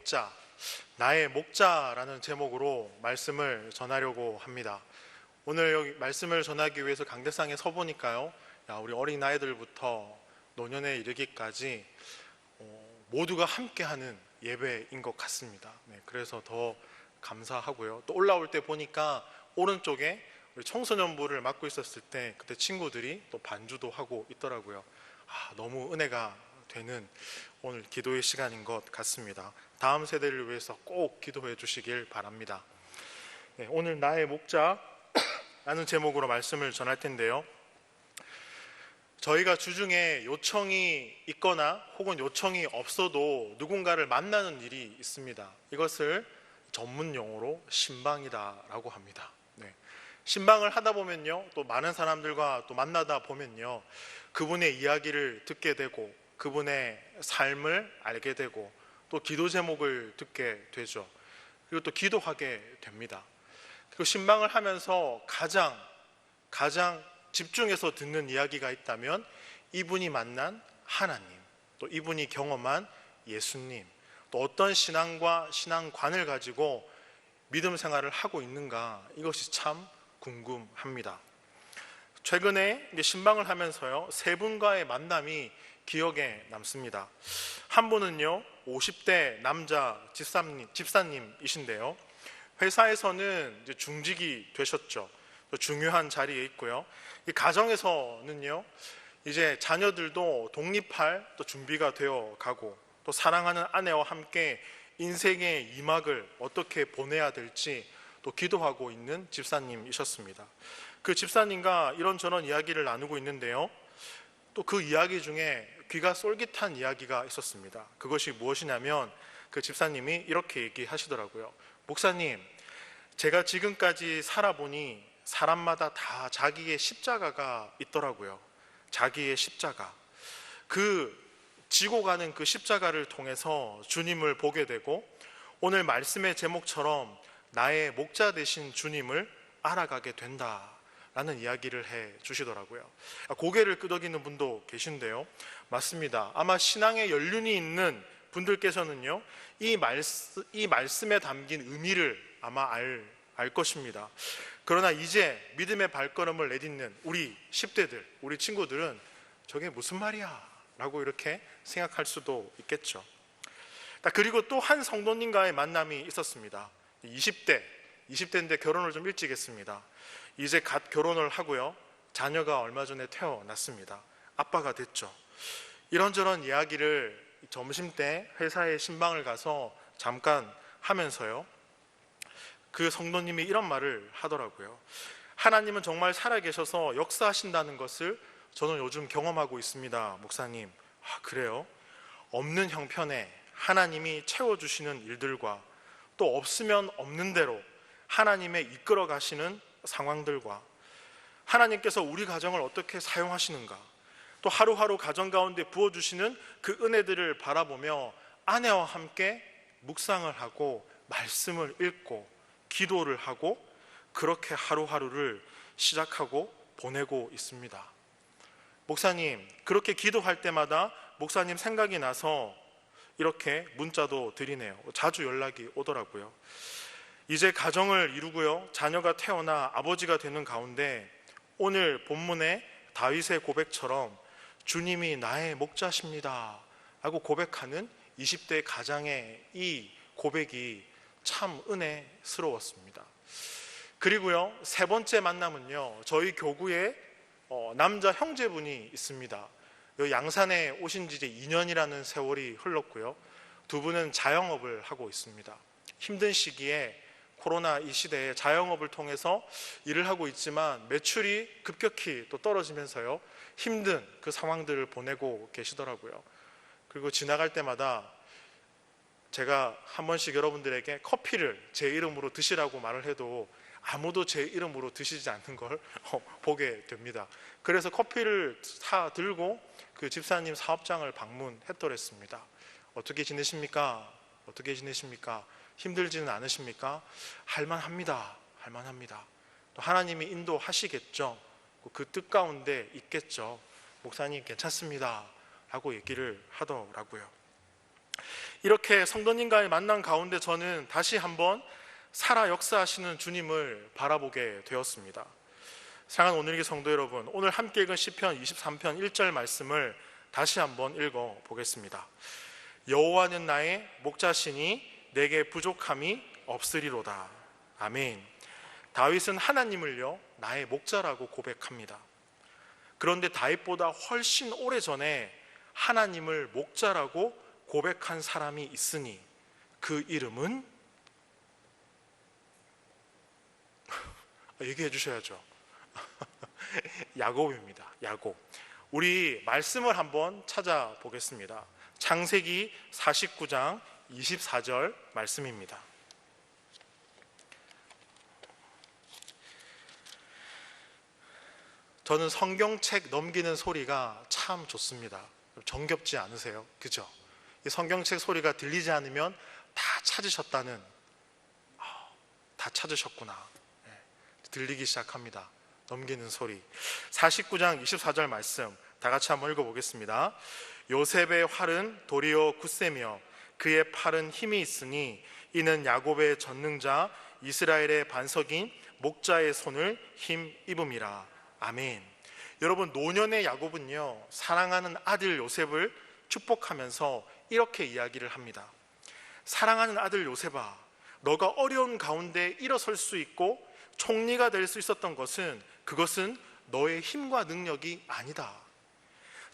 목자, 나의 목자라는 제목으로 말씀을 전하려고 합니다. 오늘 여기 말씀을 전하기 위해서 강대상에 서 보니까요, 우리 어린아이들부터 노년에 이르기까지 모두가 함께하는 예배인 것 같습니다. 그래서 더 감사하고요. 또 올라올 때 보니까 오른쪽에 우리 청소년부를 맡고 있었을 때 그때 친구들이 또 반주도 하고 있더라고요. 너무 은혜가 되는 오늘 기도의 시간인 것 같습니다. 다음 세대를 위해서 꼭 기도해 주시길 바랍니다. 오늘 나의 목자라는 제목으로 말씀을 전할 텐데요, 저희가 주중에 요청이 있거나 혹은 요청이 없어도 누군가를 만나는 일이 있습니다. 이것을 전문 용어로 신방이다라고 합니다. 신방을 하다 보면요, 또 많은 사람들과 또 만나다 보면요, 그분의 이야기를 듣게 되고 그분의 삶을 알게 되고 또 기도 제목을 듣게 되죠. 그리고 또 기도하게 됩니다. 그리고 신방을 하면서 가장 집중해서 듣는 이야기가 있다면 이분이 만난 하나님, 또 이분이 경험한 예수님, 또 어떤 신앙과 신앙관을 가지고 믿음 생활을 하고 있는가, 이것이 참 궁금합니다. 최근에 신방을 하면서요, 세 분과의 만남이 기억에 남습니다. 한 분은요, 50대 남자 집사님이신데요, 회사에서는 이제 중직이 되셨죠. 또 중요한 자리에 있고요. 이 가정에서는요, 이제 자녀들도 독립할 또 준비가 되어 가고, 또 사랑하는 아내와 함께 인생의 2막을 어떻게 보내야 될지 또 기도하고 있는 집사님이셨습니다. 그 집사님과 이런저런 이야기를 나누고 있는데요, 또 그 이야기 중에 귀가 쏠깃한 이야기가 있었습니다. 그것이 무엇이냐면 그 집사님이 이렇게 얘기하시더라고요. 목사님, 제가 지금까지 살아보니 사람마다 다 자기의 십자가가 있더라고요. 자기의 십자가. 그 지고 가는 그 십자가를 통해서 주님을 보게 되고, 오늘 말씀의 제목처럼 나의 목자 되신 주님을 알아가게 된다라는 이야기를 해 주시더라고요. 고개를 끄덕이는 분도 계신데요, 맞습니다. 아마 신앙의 연륜이 있는 분들께서는요, 이 말씀에 담긴 의미를 아마 알 것입니다. 그러나 이제 믿음의 발걸음을 내딛는 우리 10대들, 우리 친구들은 저게 무슨 말이야? 라고 이렇게 생각할 수도 있겠죠. 그리고 또 한 성도님과의 만남이 있었습니다. 20대인데 결혼을 좀 일찍 했습니다. 이제 갓 결혼을 하고요, 자녀가 얼마 전에 태어났습니다. 아빠가 됐죠. 이런저런 이야기를 점심때 회사에 신방을 가서 잠깐 하면서요, 그 성도님이 이런 말을 하더라고요. 하나님은 정말 살아계셔서 역사하신다는 것을 저는 요즘 경험하고 있습니다, 목사님. 그래요? 없는 형편에 하나님이 채워주시는 일들과 또 없으면 없는 대로 하나님의 이끌어 가시는 상황들과 하나님께서 우리 가정을 어떻게 사용하시는가, 또 하루하루 가정 가운데 부어주시는 그 은혜들을 바라보며 아내와 함께 묵상을 하고 말씀을 읽고 기도를 하고 그렇게 하루하루를 시작하고 보내고 있습니다. 목사님, 그렇게 기도할 때마다 목사님 생각이 나서 이렇게 문자도 드리네요. 자주 연락이 오더라고요. 이제 가정을 이루고요, 자녀가 태어나 아버지가 되는 가운데 오늘 본문의 다윗의 고백처럼 주님이 나의 목자십니다 하고 고백하는 20대 가장의 이 고백이 참 은혜스러웠습니다. 그리고요, 세 번째 만남은요, 저희 교구에 남자 형제분이 있습니다. 양산에 오신 지 이제 2년이라는 세월이 흘렀고요, 두 분은 자영업을 하고 있습니다. 힘든 시기에 코로나 이 시대에 자영업을 통해서 일을 하고 있지만 매출이 급격히 또 떨어지면서요, 힘든 그 상황들을 보내고 계시더라고요. 그리고 지나갈 때마다 제가 한 번씩 여러분들에게 커피를 제 이름으로 드시라고 말을 해도 아무도 제 이름으로 드시지 않는 걸 보게 됩니다. 그래서 커피를 사 들고 그 집사님 사업장을 방문했더랬습니다. 어떻게 지내십니까? 어떻게 지내십니까? 힘들지는 않으십니까? 할만합니다. 할만합니다. 또 하나님이 인도하시겠죠. 그 뜻 가운데 있겠죠. 목사님 괜찮습니다 라고 얘기를 하더라고요. 이렇게 성도님과의 만남 가운데 저는 다시 한번 살아 역사하시는 주님을 바라보게 되었습니다. 사랑하는 오늘의 성도 여러분, 오늘 함께 읽은 시편 23편 1절 말씀을 다시 한번 읽어 보겠습니다. 여호와는 나의 목자시니 내게 부족함이 없으리로다. 아멘. 다윗은 하나님을요 나의 목자라고 고백합니다. 그런데 다윗보다 훨씬 오래전에 하나님을 목자라고 고백한 사람이 있으니 그 이름은 얘기해 주셔야죠. 야곱입니다. 야곱. 우리 말씀을 한번 찾아보겠습니다. 창세기 49장 24절 말씀입니다. 저는 성경책 넘기는 소리가 참 좋습니다. 정겹지 않으세요? 그죠? 이 성경책 소리가 들리지 않으면 다 찾으셨다는, 다 찾으셨구나, 들리기 시작합니다. 넘기는 소리. 49장 24절 말씀 다 같이 한번 읽어보겠습니다. 요셉의 활은 도리어 굳세며 그의 팔은 힘이 있으니 이는 야곱의 전능자 이스라엘의 반석인 목자의 손을 힘입음이라. 아멘. 여러분, 노년의 야곱은요 사랑하는 아들 요셉을 축복하면서 이렇게 이야기를 합니다. 사랑하는 아들 요셉아, 너가 어려운 가운데 일어설 수 있고 총리가 될 수 있었던 것은 그것은 너의 힘과 능력이 아니다.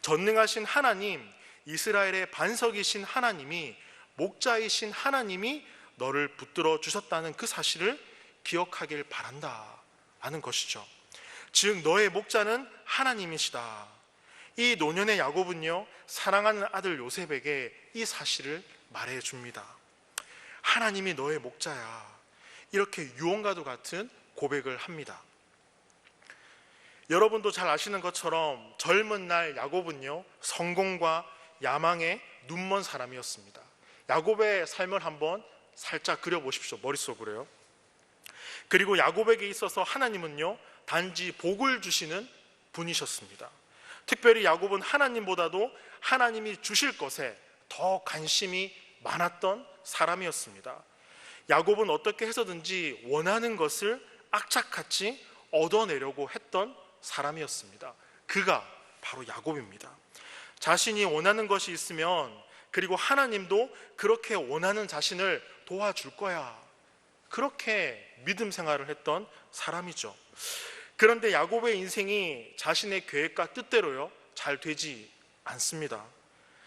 전능하신 하나님, 이스라엘의 반석이신 하나님이, 목자이신 하나님이 너를 붙들어 주셨다는 그 사실을 기억하길 바란다 라는 것이죠. 즉 너의 목자는 하나님이시다. 이 노년의 야곱은요 사랑하는 아들 요셉에게 이 사실을 말해줍니다. 하나님이 너의 목자야. 이렇게 유언과도 같은 고백을 합니다. 여러분도 잘 아시는 것처럼 젊은 날 야곱은요 성공과 야망에 눈먼 사람이었습니다. 야곱의 삶을 한번 살짝 그려보십시오. 머릿속으로요. 그리고 야곱에게 있어서 하나님은요 단지 복을 주시는 분이셨습니다. 특별히 야곱은 하나님보다도 하나님이 주실 것에 더 관심이 많았던 사람이었습니다. 야곱은 어떻게 해서든지 원하는 것을 악착같이 얻어내려고 했던 사람이었습니다. 그가 바로 야곱입니다. 자신이 원하는 것이 있으면 그리고 하나님도 그렇게 원하는 자신을 도와줄 거야. 그렇게 믿음 생활을 했던 사람이죠. 그런데 야곱의 인생이 자신의 계획과 뜻대로요 잘 되지 않습니다.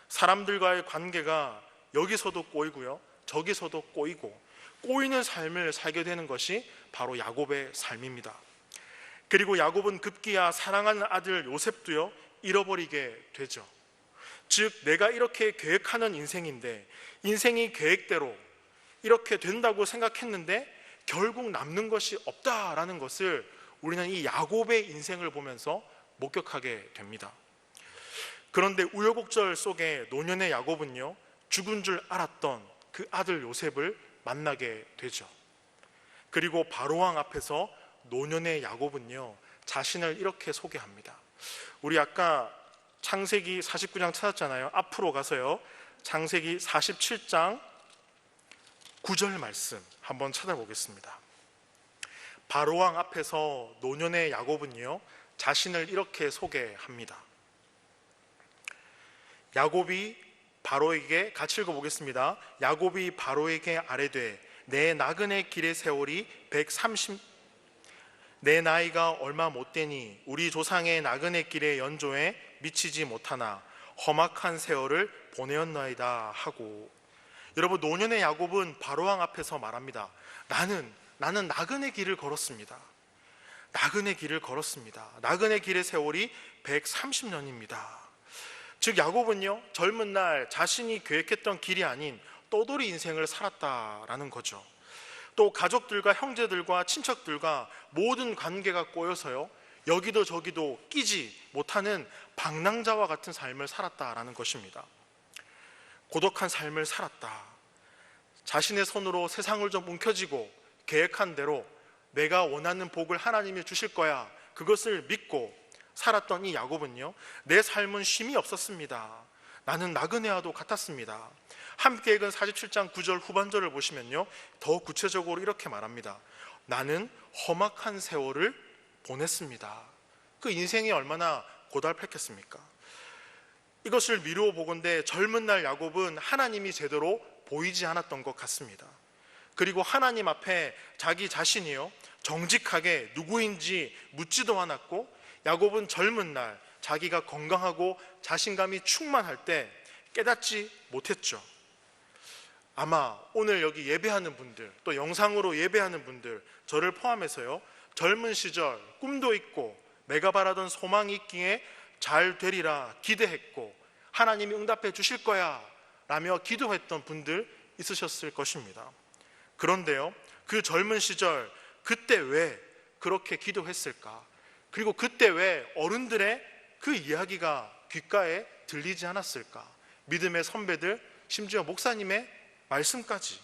사람들과의 관계가 여기서도 꼬이고요 저기서도 꼬이고 꼬이는 삶을 살게 되는 것이 바로 야곱의 삶입니다. 그리고 야곱은 급기야 사랑하는 아들 요셉도요 잃어버리게 되죠. 즉 내가 이렇게 계획하는 인생인데 인생이 계획대로 이렇게 된다고 생각했는데 결국 남는 것이 없다라는 것을 우리는 이 야곱의 인생을 보면서 목격하게 됩니다. 그런데 우여곡절 속에 노년의 야곱은요 죽은 줄 알았던 그 아들 요셉을 만나게 되죠. 그리고 바로왕 앞에서 노년의 야곱은요 자신을 이렇게 소개합니다. 우리 아까 창세기 49장 찾았잖아요. 앞으로 가서요 창세기 47장 9절 말씀 한번 찾아보겠습니다. 바로왕 앞에서 노년의 야곱은요 자신을 이렇게 소개합니다. 야곱이 바로에게, 같이 읽어보겠습니다. 야곱이 바로에게 아뢰되 내 나그네 길의 세월이 130, 내 나이가 얼마 못되니 우리 조상의 나그네 길의 연조에 미치지 못하나 험악한 세월을 보내었나이다 하고. 여러분, 노년의 야곱은 바로왕 앞에서 말합니다. 나는 나그네 길을 걸었습니다. 나그네 길을 걸었습니다. 나그네 길의 세월이 130년입니다. 즉 야곱은요 젊은 날 자신이 계획했던 길이 아닌 떠돌이 인생을 살았다라는 거죠. 또 가족들과 형제들과 친척들과 모든 관계가 꼬여서요 여기도 저기도 끼지 못하는 방랑자와 같은 삶을 살았다라는 것입니다. 고독한 삶을 살았다. 자신의 손으로 세상을 좀 움켜쥐고 계획한 대로 내가 원하는 복을 하나님이 주실 거야, 그것을 믿고 살았던 이 야곱은요 내 삶은 쉼이 없었습니다. 나는 나그네와도 같았습니다. 함께 읽은 47장 9절 후반절을 보시면요, 더 구체적으로 이렇게 말합니다. 나는 험악한 세월을 보냈습니다. 그 인생이 얼마나 고달팠겠습니까? 이것을 미루어 보건대 젊은 날 야곱은 하나님이 제대로 보이지 않았던 것 같습니다. 그리고 하나님 앞에 자기 자신이요 정직하게 누구인지 묻지도 않았고, 야곱은 젊은 날 자기가 건강하고 자신감이 충만할 때 깨닫지 못했죠. 아마 오늘 여기 예배하는 분들, 또 영상으로 예배하는 분들, 저를 포함해서요, 젊은 시절 꿈도 있고 내가 바라던 소망이 있기에 잘 되리라 기대했고 하나님이 응답해 주실 거야 라며 기도했던 분들 있으셨을 것입니다. 그런데요, 그 젊은 시절 그때 왜 그렇게 기도했을까? 그리고 그때 왜 어른들의 그 이야기가 귓가에 들리지 않았을까? 믿음의 선배들, 심지어 목사님의 말씀까지.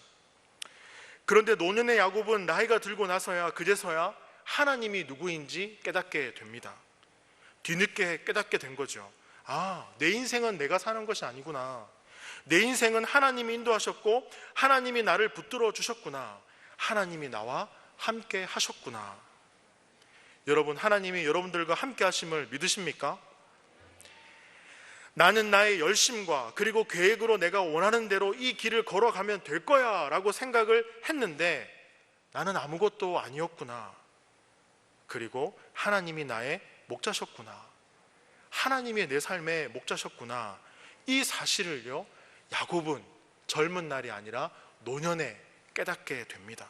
그런데 노년의 야곱은 나이가 들고 나서야 그제서야 하나님이 누구인지 깨닫게 됩니다. 뒤늦게 깨닫게 된 거죠. 아, 내 인생은 내가 사는 것이 아니구나. 내 인생은 하나님이 인도하셨고 하나님이 나를 붙들어 주셨구나. 하나님이 나와 함께 하셨구나. 여러분, 하나님이 여러분들과 함께 하심을 믿으십니까? 나는 나의 열심과 그리고 계획으로 내가 원하는 대로 이 길을 걸어가면 될 거야 라고 생각을 했는데 나는 아무것도 아니었구나. 그리고 하나님이 나의 목자셨구나. 하나님이 내 삶의 목자셨구나. 이 사실을요, 야곱은 젊은 날이 아니라 노년에 깨닫게 됩니다.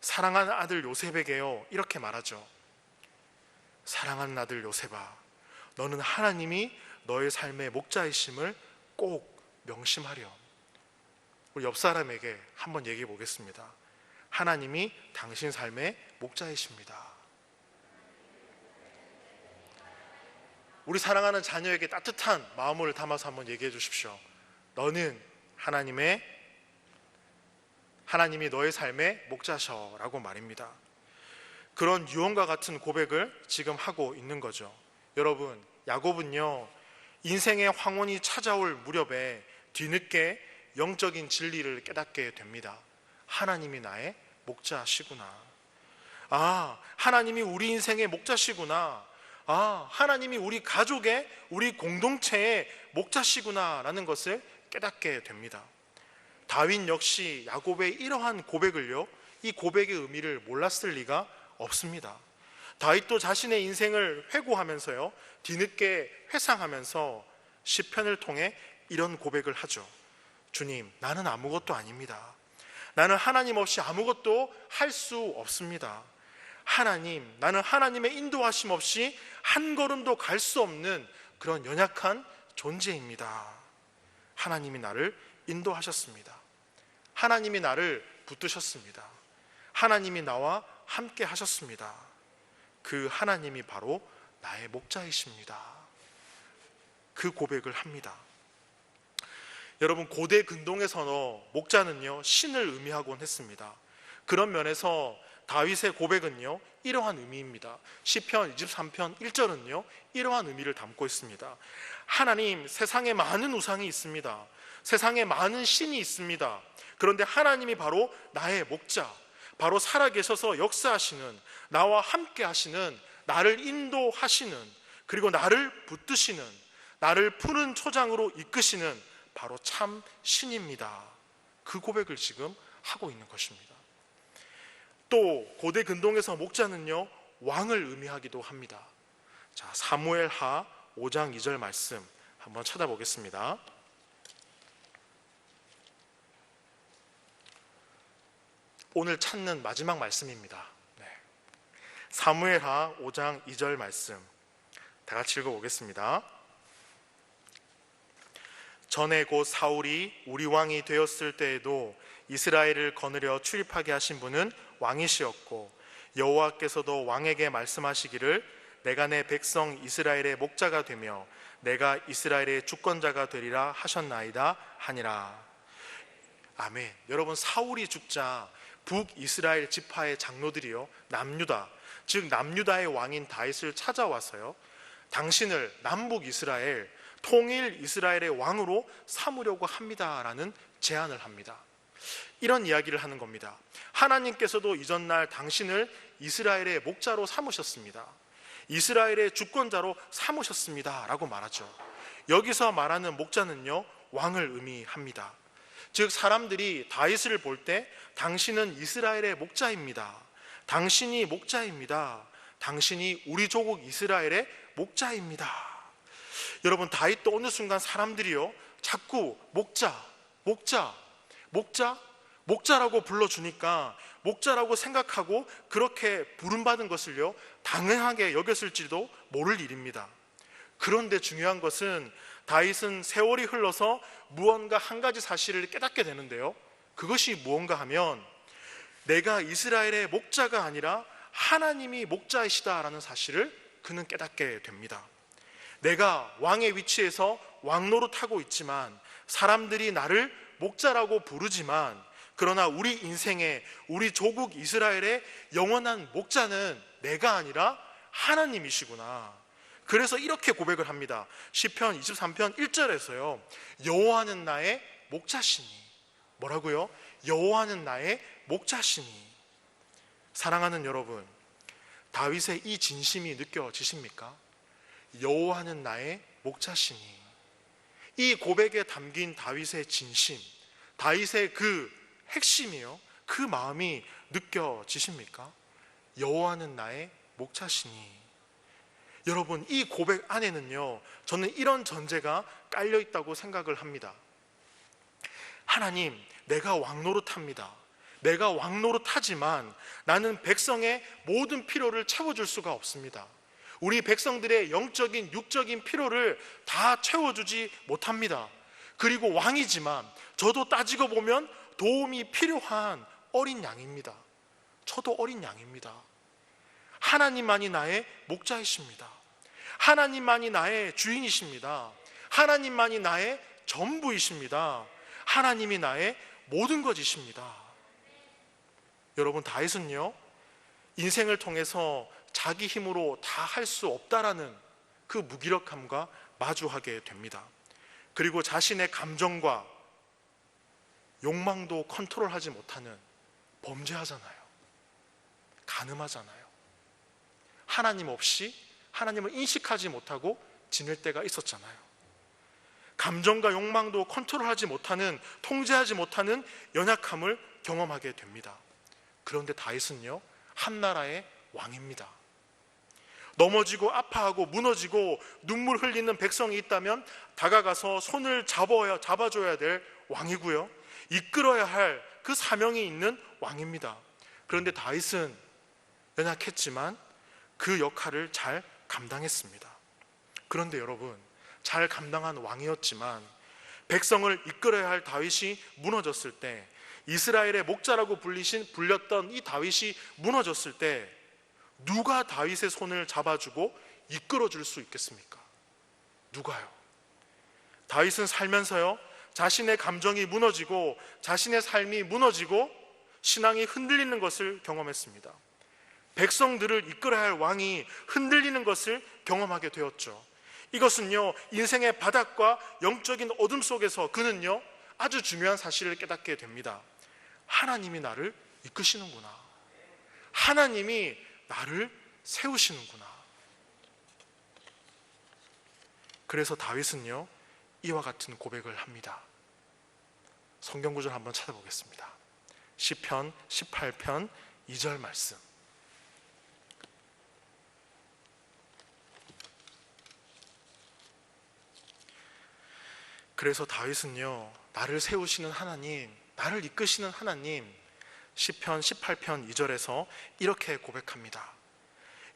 사랑하는 아들 요셉에게요, 이렇게 말하죠. 사랑하는 아들 요셉아, 너는 하나님이 너의 삶의 목자이심을 꼭 명심하렴. 우리 옆 사람에게 한번 얘기해 보겠습니다. 하나님이 당신 삶의 목자이십니다. 우리 사랑하는 자녀에게 따뜻한 마음을 담아서 한번 얘기해 주십시오. 너는 하나님이 너의 삶의 목자셔라고 말입니다. 그런 유언과 같은 고백을 지금 하고 있는 거죠. 여러분, 야곱은요, 인생의 황혼이 찾아올 무렵에 뒤늦게 영적인 진리를 깨닫게 됩니다. 하나님이 나의 목자시구나. 아, 하나님이 우리 인생의 목자시구나. 아, 하나님이 우리 가족의, 우리 공동체의 목자시구나 라는 것을 깨닫게 됩니다. 다윗 역시 야곱의 이러한 고백을요, 이 고백의 의미를 몰랐을 리가 없습니다. 다윗도 자신의 인생을 회고하면서요, 뒤늦게 회상하면서 시편을 통해 이런 고백을 하죠. 주님, 나는 아무것도 아닙니다. 나는 하나님 없이 아무것도 할 수 없습니다. 하나님, 나는 하나님의 인도하심 없이 한 걸음도 갈 수 없는 그런 연약한 존재입니다. 하나님이 나를 인도하셨습니다. 하나님이 나를 붙드셨습니다. 하나님이 나와 함께 하셨습니다. 그 하나님이 바로 나의 목자이십니다. 그 고백을 합니다. 여러분, 고대 근동에서는 목자는요, 신을 의미하곤 했습니다. 그런 면에서 다윗의 고백은요, 이러한 의미입니다. 시편 23편 1절은요, 이러한 의미를 담고 있습니다. 하나님, 세상에 많은 우상이 있습니다. 세상에 많은 신이 있습니다. 그런데 하나님이 바로 나의 목자, 바로 살아계셔서 역사하시는, 나와 함께 하시는, 나를 인도하시는, 그리고 나를 붙드시는, 나를 푸른 초장으로 이끄시는 바로 참 신입니다. 그 고백을 지금 하고 있는 것입니다. 또 고대 근동에서 목자는요, 왕을 의미하기도 합니다. 자, 사무엘하 5장 2절 말씀 한번 찾아보겠습니다. 오늘 찾는 마지막 말씀입니다. 네. 사무엘하 5장 2절 말씀 다 같이 읽어보겠습니다. 전에 곧 사울이 우리 왕이 되었을 때에도 이스라엘을 거느려 출입하게 하신 분은 왕이시었고, 여호와께서도 왕에게 말씀하시기를 내가 내 백성 이스라엘의 목자가 되며 내가 이스라엘의 주권자가 되리라 하셨나이다 하니라. 아멘. 여러분, 사울이 죽자 북이스라엘 지파의 장로들이요, 남유다, 즉 남유다의 왕인 다윗을 찾아와서요, 당신을 남북 이스라엘, 통일 이스라엘의 왕으로 삼으려고 합니다라는 제안을 합니다. 이런 이야기를 하는 겁니다. 하나님께서도 이전날 당신을 이스라엘의 목자로 삼으셨습니다. 이스라엘의 주권자로 삼으셨습니다 라고 말하죠. 여기서 말하는 목자는요, 왕을 의미합니다. 즉 사람들이 다윗을 볼 때 당신은 이스라엘의 목자입니다, 당신이 목자입니다, 당신이 우리 조국 이스라엘의 목자입니다. 여러분, 다윗도 어느 순간 사람들이요 자꾸 목자라고 불러주니까 목자라고 생각하고 그렇게 부름받은 것을요 당연하게 여겼을지도 모를 일입니다. 그런데 중요한 것은 다윗은 세월이 흘러서 무언가 한 가지 사실을 깨닫게 되는데요, 그것이 무언가 하면 내가 이스라엘의 목자가 아니라 하나님이 목자이시다라는 사실을 그는 깨닫게 됩니다. 내가 왕의 위치에서 왕노릇하고 있지만 사람들이 나를 목자라고 부르지만 그러나 우리 인생의, 우리 조국 이스라엘의 영원한 목자는 내가 아니라 하나님이시구나. 그래서 이렇게 고백을 합니다. 시편 23편 1절에서요 여호와는 나의 목자시니. 뭐라고요? 여호와는 나의 목자시니. 사랑하는 여러분, 다윗의 이 진심이 느껴지십니까? 여호와는 나의 목자시니. 이 고백에 담긴 다윗의 진심, 다윗의 그 핵심이요, 그 마음이 느껴지십니까? 여호와는 나의 목자시니. 여러분, 이 고백 안에는요 저는 이런 전제가 깔려 있다고 생각을 합니다. 하나님, 내가 왕노릇합니다. 내가 왕노릇하지만 나는 백성의 모든 필요를 채워줄 수가 없습니다. 우리 백성들의 영적인 육적인 필요를 다 채워주지 못합니다. 그리고 왕이지만 저도 따지고 보면 도움이 필요한 어린 양입니다. 저도 어린 양입니다. 하나님만이 나의 목자이십니다. 하나님만이 나의 주인이십니다. 하나님만이 나의 전부이십니다. 하나님이 나의 모든 것이십니다. 여러분, 다윗은요 인생을 통해서 자기 힘으로 다 할 수 없다라는 그 무기력함과 마주하게 됩니다. 그리고 자신의 감정과 욕망도 컨트롤하지 못하는, 범죄하잖아요. 간음하잖아요. 하나님 없이 하나님을 인식하지 못하고 지낼 때가 있었잖아요. 감정과 욕망도 컨트롤하지 못하는, 통제하지 못하는 연약함을 경험하게 됩니다. 그런데 다윗은요 한 나라의 왕입니다. 넘어지고 아파하고 무너지고 눈물 흘리는 백성이 있다면 다가가서 손을 잡아줘야 될 왕이고요, 이끌어야 할 그 사명이 있는 왕입니다. 그런데 다윗은 연약했지만 그 역할을 잘 감당했습니다. 그런데 여러분, 잘 감당한 왕이었지만 백성을 이끌어야 할 다윗이 무너졌을 때, 이스라엘의 목자라고 불렸던 이 다윗이 무너졌을 때 누가 다윗의 손을 잡아주고 이끌어줄 수 있겠습니까? 누가요? 다윗은 살면서요 자신의 감정이 무너지고 자신의 삶이 무너지고 신앙이 흔들리는 것을 경험했습니다. 백성들을 이끌어야 할 왕이 흔들리는 것을 경험하게 되었죠. 이것은요 인생의 바닥과 영적인 어둠 속에서 그는요 아주 중요한 사실을 깨닫게 됩니다. 하나님이 나를 이끄시는구나. 하나님이 나를 세우시는구나. 그래서 다윗은요 이와 같은 고백을 합니다. 성경 구절 한번 찾아보겠습니다. 시편 18편 2절 말씀. 그래서 다윗은요 나를 세우시는 하나님, 나를 이끄시는 하나님, 시편 18편 2절에서 이렇게 고백합니다.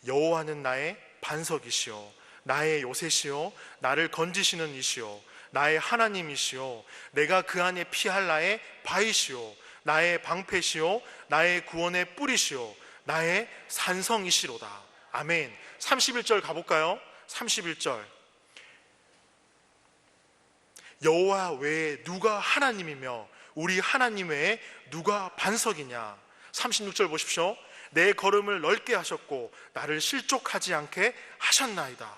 여호와는 나의 반석이시요 나의 요새시요 나를 건지시는 이시요 나의 하나님이시요 내가 그 안에 피할 나의 바위시요 나의 방패시요 나의 구원의 뿌리시요 나의 산성이시로다. 아멘. 31절 가볼까요? 31절. 여호와 외에 누가 하나님이며 우리 하나님 외에 누가 반석이냐. 36절 보십시오. 내 걸음을 넓게 하셨고 나를 실족하지 않게 하셨나이다.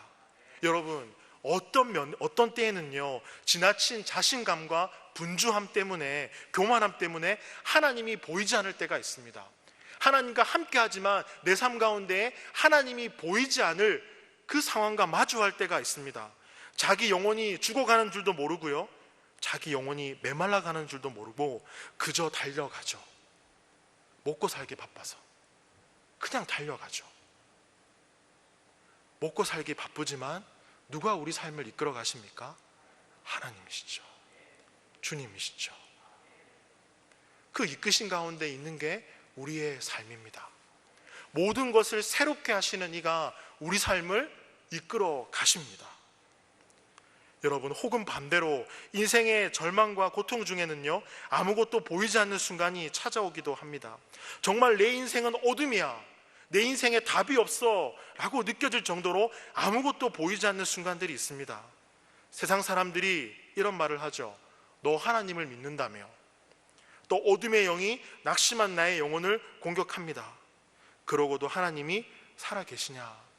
여러분, 어떤 때에는요, 지나친 자신감과 분주함 때문에, 교만함 때문에 하나님이 보이지 않을 때가 있습니다. 하나님과 함께 하지만 내 삶 가운데 하나님이 보이지 않을 그 상황과 마주할 때가 있습니다. 자기 영혼이 죽어가는 줄도 모르고요, 자기 영혼이 메말라가는 줄도 모르고 그저 달려가죠. 먹고 살기 바빠서 그냥 달려가죠. 먹고 살기 바쁘지만 누가 우리 삶을 이끌어 가십니까? 하나님이시죠. 주님이시죠. 그 이끄신 가운데 있는 게 우리의 삶입니다. 모든 것을 새롭게 하시는 이가 우리 삶을 이끌어 가십니다. 여러분, 혹은 반대로 인생의 절망과 고통 중에는요, 아무것도 보이지 않는 순간이 찾아오기도 합니다. 정말 내 인생은 어둠이야, 내 인생에 답이 없어 라고 느껴질 정도로 아무것도 보이지 않는 순간들이 있습니다. 세상 사람들이 이런 말을 하죠. 너 하나님을 믿는다며. 또 어둠의 영이 낙심한 나의 영혼을 공격합니다. 그러고도 하나님이 살아계시냐?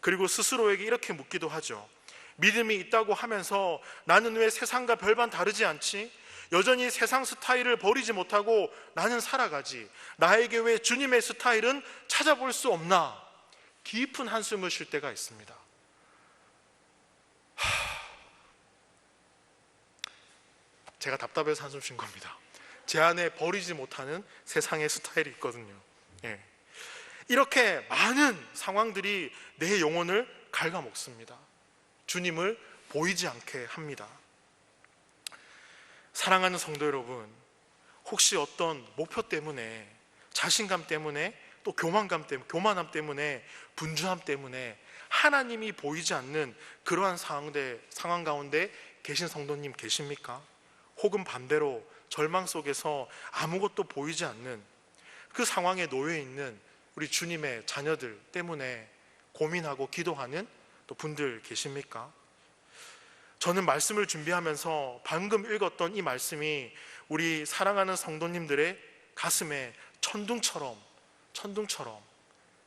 그리고 스스로에게 이렇게 묻기도 하죠. 믿음이 있다고 하면서 나는 왜 세상과 별반 다르지 않지? 여전히 세상 스타일을 버리지 못하고 나는 살아가지. 나에게 왜 주님의 스타일은 찾아볼 수 없나? 깊은 한숨을 쉴 때가 있습니다. 제가 답답해서 한숨 쉰 겁니다. 제 안에 버리지 못하는 세상의 스타일이 있거든요. 예. 이렇게 많은 상황들이 내 영혼을 갉아먹습니다. 주님을 보이지 않게 합니다. 사랑하는 성도 여러분, 혹시 어떤 목표 때문에, 자신감 때문에, 또 교만함 때문에, 분주함 때문에 하나님이 보이지 않는 그러한 상황 가운데 계신 성도님 계십니까? 혹은 반대로 절망 속에서 아무것도 보이지 않는 그 상황에 놓여 있는 우리 주님의 자녀들 때문에 고민하고 기도하는 또 분들 계십니까? 저는 말씀을 준비하면서 방금 읽었던 이 말씀이 우리 사랑하는 성도님들의 가슴에 천둥처럼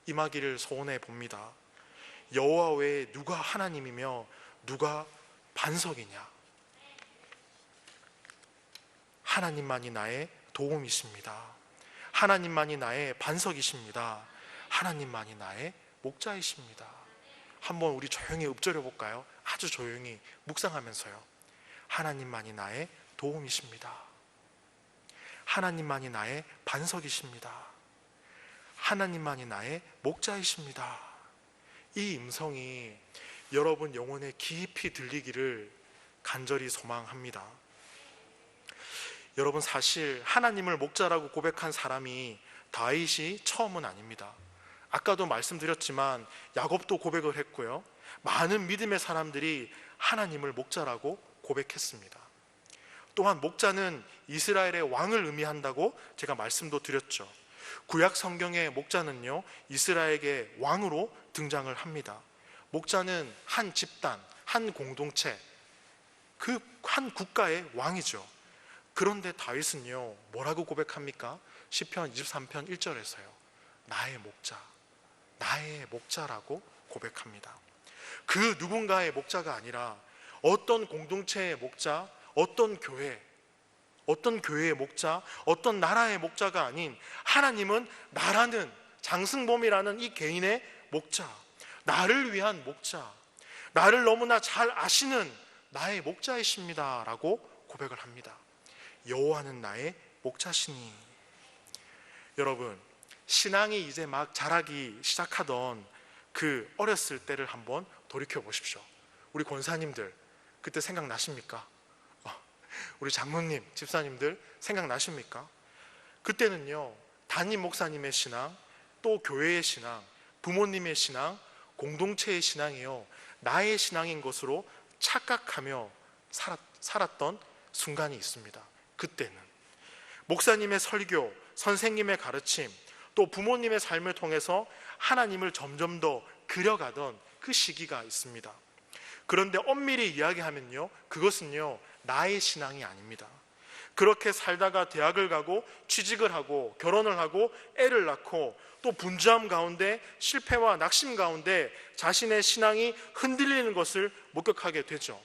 임하기를 소원해 봅니다. 여호와 외에 누가 하나님이며 누가 반석이냐? 하나님만이 나의 도움이십니다. 하나님만이 나의 반석이십니다. 하나님만이 나의 목자이십니다. 한번 우리 조용히 읊조려 볼까요? 아주 조용히 묵상하면서요. 하나님만이 나의 도움이십니다. 하나님만이 나의 반석이십니다. 하나님만이 나의 목자이십니다. 이 음성이 여러분 영혼에 깊이 들리기를 간절히 소망합니다. 여러분, 사실 하나님을 목자라고 고백한 사람이 다윗이 처음은 아닙니다. 아까도 말씀드렸지만 야곱도 고백을 했고요, 많은 믿음의 사람들이 하나님을 목자라고 고백했습니다. 또한 목자는 이스라엘의 왕을 의미한다고 제가 말씀도 드렸죠. 구약 성경의 목자는요, 이스라엘의 왕으로 등장을 합니다. 목자는 한 집단, 한 공동체, 그 한 국가의 왕이죠. 그런데 다윗은요, 뭐라고 고백합니까? 시편 23편 1절에서요, 나의 목자라고 고백합니다. 그 누군가의 목자가 아니라 어떤 공동체의 목자, 어떤 교회의 목자, 어떤 나라의 목자가 아닌 하나님은 나라는 장승범이라는 이 개인의 목자, 나를 위한 목자, 나를 너무나 잘 아시는 나의 목자이십니다 라고 고백을 합니다. 여호와는 나의 목자시니. 여러분, 신앙이 이제 막 자라기 시작하던 그 어렸을 때를 한번 돌이켜 보십시오. 우리 권사님들 그때 생각나십니까? 우리 장로님, 집사님들 생각나십니까? 그때는요, 담임 목사님의 신앙, 또 교회의 신앙, 부모님의 신앙, 공동체의 신앙이요, 나의 신앙인 것으로 착각하며 살았던 순간이 있습니다. 그때는 목사님의 설교, 선생님의 가르침, 또 부모님의 삶을 통해서 하나님을 점점 더 그려가던 그 시기가 있습니다. 그런데 엄밀히 이야기하면요, 그것은요, 나의 신앙이 아닙니다. 그렇게 살다가 대학을 가고 취직을 하고 결혼을 하고 애를 낳고 또 분주함 가운데 실패와 낙심 가운데 자신의 신앙이 흔들리는 것을 목격하게 되죠.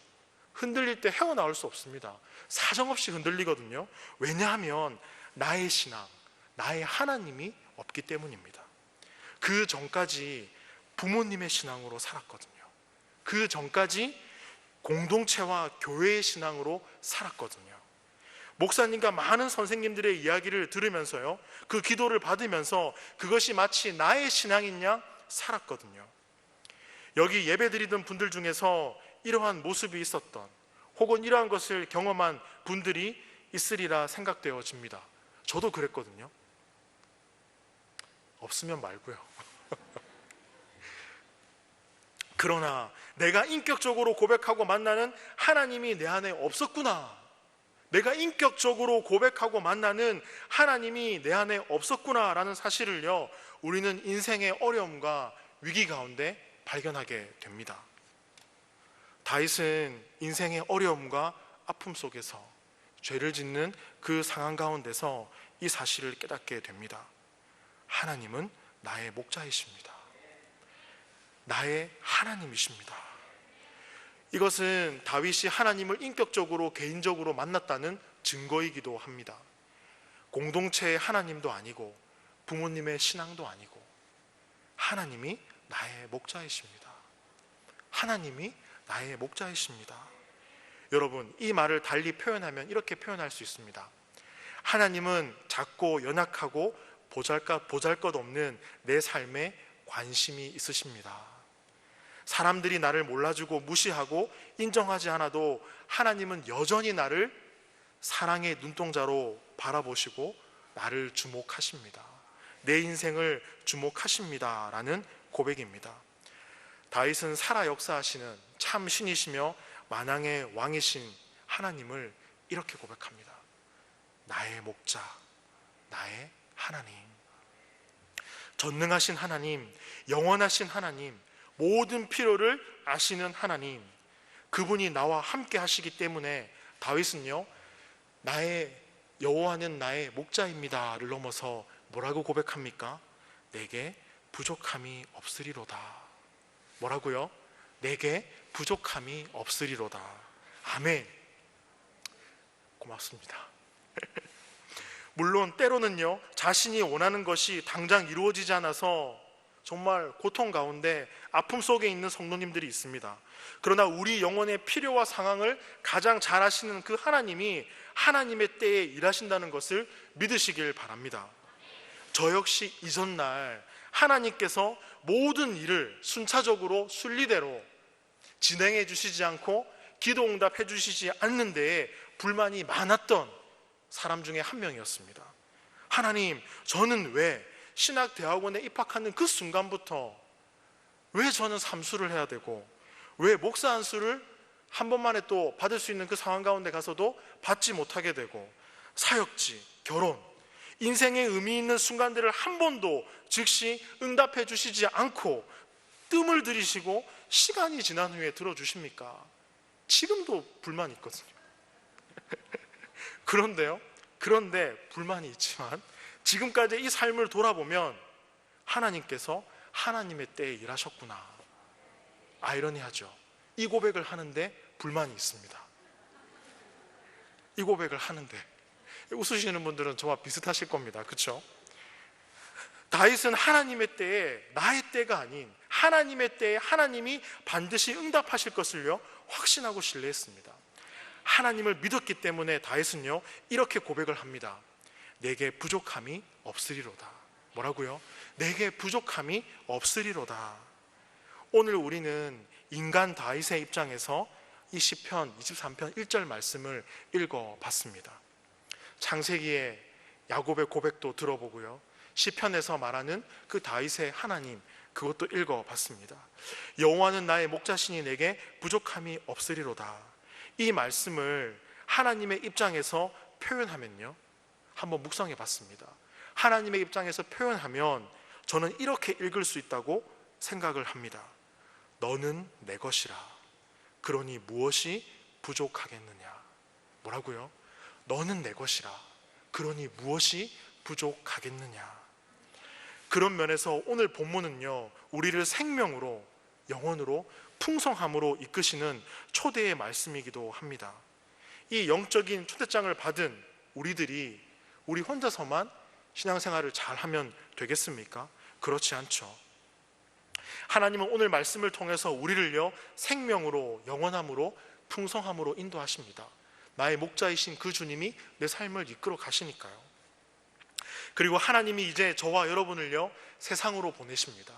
흔들릴 때 헤어나올 수 없습니다. 사정없이 흔들리거든요. 왜냐하면 나의 신앙, 나의 하나님이 없기 때문입니다. 그 전까지 부모님의 신앙으로 살았거든요. 그 전까지 공동체와 교회의 신앙으로 살았거든요. 목사님과 많은 선생님들의 이야기를 들으면서요, 그 기도를 받으면서 그것이 마치 나의 신앙이냐 살았거든요. 여기 예배드리던 분들 중에서 이러한 모습이 있었던 혹은 이러한 것을 경험한 분들이 있으리라 생각되어집니다. 저도 그랬거든요. 없으면 말고요. 그러나 내가 인격적으로 고백하고 만나는 하나님이 내 안에 없었구나, 내가 인격적으로 고백하고 만나는 하나님이 내 안에 없었구나 라는 사실을요, 우리는 인생의 어려움과 위기 가운데 발견하게 됩니다. 다윗은 인생의 어려움과 아픔 속에서 죄를 짓는 그 상황 가운데서 이 사실을 깨닫게 됩니다. 하나님은 나의 목자이십니다. 나의 하나님이십니다. 이것은 다윗이 하나님을 인격적으로 개인적으로 만났다는 증거이기도 합니다. 공동체의 하나님도 아니고 부모님의 신앙도 아니고 하나님이 나의 목자이십니다. 하나님이 나의 목자이십니다. 여러분, 이 말을 달리 표현하면 이렇게 표현할 수 있습니다. 하나님은 작고 연약하고 보잘것없는 내 삶에 관심이 있으십니다. 사람들이 나를 몰라주고 무시하고 인정하지 않아도 하나님은 여전히 나를 사랑의 눈동자로 바라보시고 나를 주목하십니다. 내 인생을 주목하십니다 라는 고백입니다. 다윗은 살아 역사하시는 참 신이시며 만왕의 왕이신 하나님을 이렇게 고백합니다. 나의 목자, 나의 하나님. 전능하신 하나님, 영원하신 하나님, 모든 필요를 아시는 하나님, 그분이 나와 함께 하시기 때문에 다윗은요, 나의 여호와는 나의 목자입니다를 넘어서 뭐라고 고백합니까? 내게 부족함이 없으리로다. 뭐라고요? 내게 부족함이 없으리로다. 아멘. 고맙습니다. 물론 때로는요, 자신이 원하는 것이 당장 이루어지지 않아서 정말 고통 가운데 아픔 속에 있는 성도님들이 있습니다. 그러나 우리 영혼의 필요와 상황을 가장 잘 아시는 그 하나님이 하나님의 때에 일하신다는 것을 믿으시길 바랍니다. 저 역시 이전날 하나님께서 모든 일을 순차적으로 순리대로 진행해 주시지 않고 기도 응답해 주시지 않는 데에 불만이 많았던 사람 중에 한 명이었습니다. 하나님, 저는 왜 신학대학원에 입학하는 그 순간부터 왜 저는 삼수를 해야 되고 왜 목사 안수를 한 번만에 또 받을 수 있는 그 상황 가운데 가서도 받지 못하게 되고 사역지, 결혼, 인생의 의미 있는 순간들을 한 번도 즉시 응답해 주시지 않고 뜸을 들이시고 시간이 지난 후에 들어주십니까? 지금도 불만이 있거든요. 그런데 불만이 있지만 지금까지 이 삶을 돌아보면 하나님께서 하나님의 때에 일하셨구나. 아이러니하죠. 이 고백을 하는데 불만이 있습니다. 이 고백을 하는데 웃으시는 분들은 저와 비슷하실 겁니다. 그렇죠? 다윗은 하나님의 때에 나의 때가 아닌 하나님의 때에 하나님이 반드시 응답하실 것을요 확신하고 신뢰했습니다. 하나님을 믿었기 때문에 다윗은요 이렇게 고백을 합니다. 내게 부족함이 없으리로다. 뭐라고요? 내게 부족함이 없으리로다. 오늘 우리는 인간 다윗의 입장에서 이 시편 23편 1절 말씀을 읽어봤습니다. 창세기의 야곱의 고백도 들어보고요, 시편에서 말하는 그 다윗의 하나님, 그것도 읽어봤습니다. 여호와는 나의 목자시니 내게 부족함이 없으리로다. 이 말씀을 하나님의 입장에서 표현하면요, 한번 묵상해 봤습니다. 하나님의 입장에서 표현하면 저는 이렇게 읽을 수 있다고 생각을 합니다. 너는 내 것이라. 그러니 무엇이 부족하겠느냐. 뭐라고요? 너는 내 것이라. 그러니 무엇이 부족하겠느냐. 그런 면에서 오늘 본문은요, 우리를 생명으로, 영혼으로, 풍성함으로 이끄시는 초대의 말씀이기도 합니다. 이 영적인 초대장을 받은 우리들이 우리 혼자서만 신앙생활을 잘하면 되겠습니까? 그렇지 않죠. 하나님은 오늘 말씀을 통해서 우리를요, 생명으로, 영원함으로, 풍성함으로 인도하십니다. 나의 목자이신 그 주님이 내 삶을 이끌어 가시니까요. 그리고 하나님이 이제 저와 여러분을요, 세상으로 보내십니다.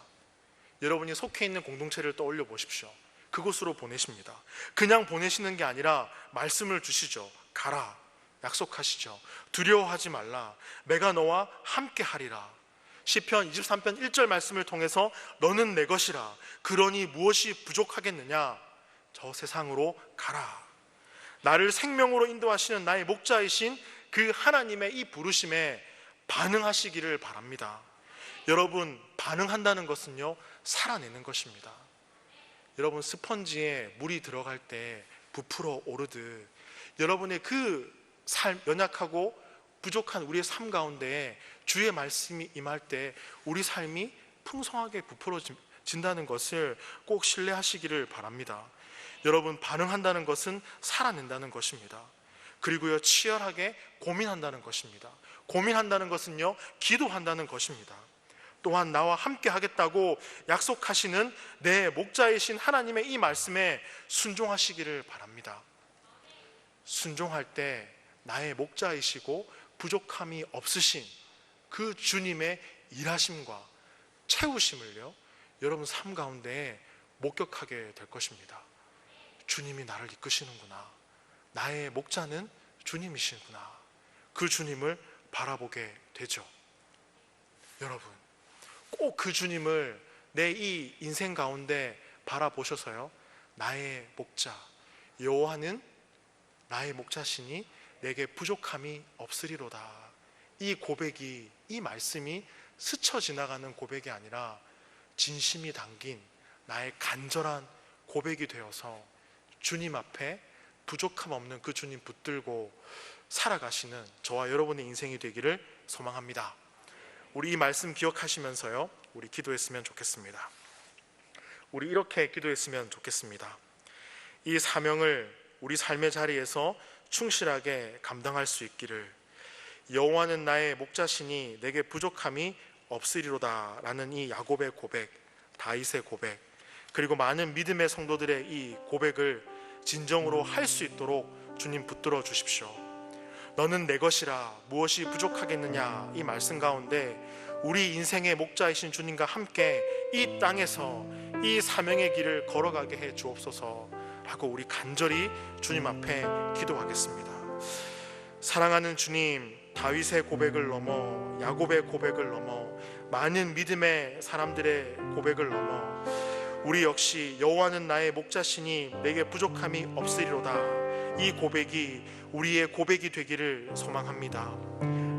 여러분이 속해 있는 공동체를 떠올려 보십시오. 그곳으로 보내십니다. 그냥 보내시는 게 아니라 말씀을 주시죠. 가라, 약속하시죠. 두려워하지 말라, 내가 너와 함께 하리라. 시편 23편 1절 말씀을 통해서 너는 내 것이라. 그러니 무엇이 부족하겠느냐. 저 세상으로 가라. 나를 생명으로 인도하시는 나의 목자이신 그 하나님의 이 부르심에 반응하시기를 바랍니다. 여러분, 반응한다는 것은요, 살아내는 것입니다. 여러분, 스펀지에 물이 들어갈 때 부풀어 오르듯 여러분의 그 연약하고 부족한 우리의 삶 가운데 주의 말씀이 임할 때 우리 삶이 풍성하게 부풀어진다는 것을 꼭 신뢰하시기를 바랍니다. 여러분, 반응한다는 것은 살아낸다는 것입니다. 그리고요, 치열하게 고민한다는 것입니다. 고민한다는 것은요, 기도한다는 것입니다. 또한 나와 함께 하겠다고 약속하시는 내 목자이신 하나님의 이 말씀에 순종하시기를 바랍니다. 순종할 때 나의 목자이시고 부족함이 없으신 그 주님의 일하심과 채우심을요, 여러분 삶 가운데 목격하게 될 것입니다. 주님이 나를 이끄시는구나. 나의 목자는 주님이시구나. 그 주님을 바라보게 되죠. 여러분, 꼭 그 주님을 내 이 인생 가운데 바라보셔서요, 나의 목자 여호와는 나의 목자시니 내게 부족함이 없으리로다. 이 고백이, 이 말씀이 스쳐 지나가는 고백이 아니라 진심이 담긴 나의 간절한 고백이 되어서 주님 앞에 부족함 없는 그 주님 붙들고 살아가시는 저와 여러분의 인생이 되기를 소망합니다. 우리 이 말씀 기억하시면서요, 우리 기도했으면 좋겠습니다. 우리 이렇게 기도했으면 좋겠습니다. 이 사명을 우리 삶의 자리에서 충실하게 감당할 수 있기를. 여호와는 나의 목자시니 내게 부족함이 없으리로다 라는 이 야곱의 고백, 다윗의 고백, 그리고 많은 믿음의 성도들의 이 고백을 진정으로 할 수 있도록 주님 붙들어 주십시오. 너는 내 것이라 무엇이 부족하겠느냐. 이 말씀 가운데 우리 인생의 목자이신 주님과 함께 이 땅에서 이 사명의 길을 걸어가게 해 주옵소서 하고 우리 간절히 주님 앞에 기도하겠습니다. 사랑하는 주님, 다윗의 고백을 넘어, 야곱의 고백을 넘어, 많은 믿음의 사람들의 고백을 넘어 우리 역시 여호와는 나의 목자시니 내게 부족함이 없으리로다. 이 고백이 우리의 고백이 되기를 소망합니다.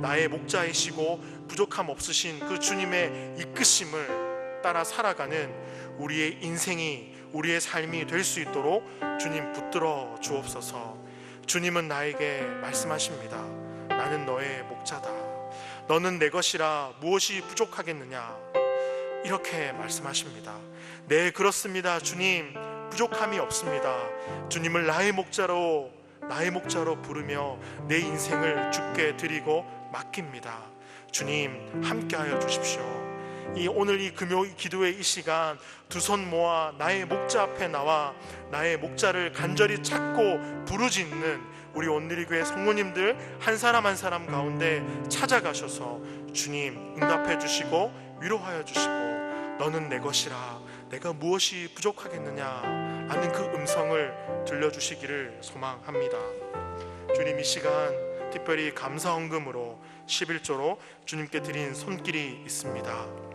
나의 목자이시고 부족함 없으신 그 주님의 이끄심을 따라 살아가는 우리의 인생이, 우리의 삶이 될 수 있도록 주님 붙들어 주옵소서. 주님은 나에게 말씀하십니다. 나는 너의 목자다. 너는 내 것이라 무엇이 부족하겠느냐. 이렇게 말씀하십니다. 네, 그렇습니다. 주님, 부족함이 없습니다. 주님을 나의 목자로 부르며 내 인생을 주께 드리고 맡깁니다. 주님, 함께하여 주십시오. 오늘 이 금요 기도의 이 시간 두 손 모아 나의 목자 앞에 나와 나의 목자를 간절히 찾고 부르짖는 우리 온누리교회 성도님들 한 사람 한 사람 가운데 찾아가셔서 주님 응답해 주시고 위로하여 주시고 너는 내 것이라 내가 무엇이 부족하겠느냐 하는 그 음성을 들려주시기를 소망합니다. 주님, 이 시간 특별히 감사 헌금으로 11조로 주님께 드린 손길이 있습니다.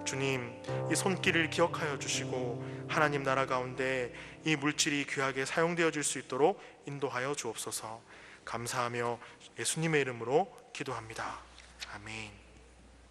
주님, 이 손길을 기억하여 주시고 하나님 나라 가운데 이 물질이 귀하게 사용되어질 수 있도록 인도하여 주옵소서. 감사하며 예수님의 이름으로 기도합니다. 아멘.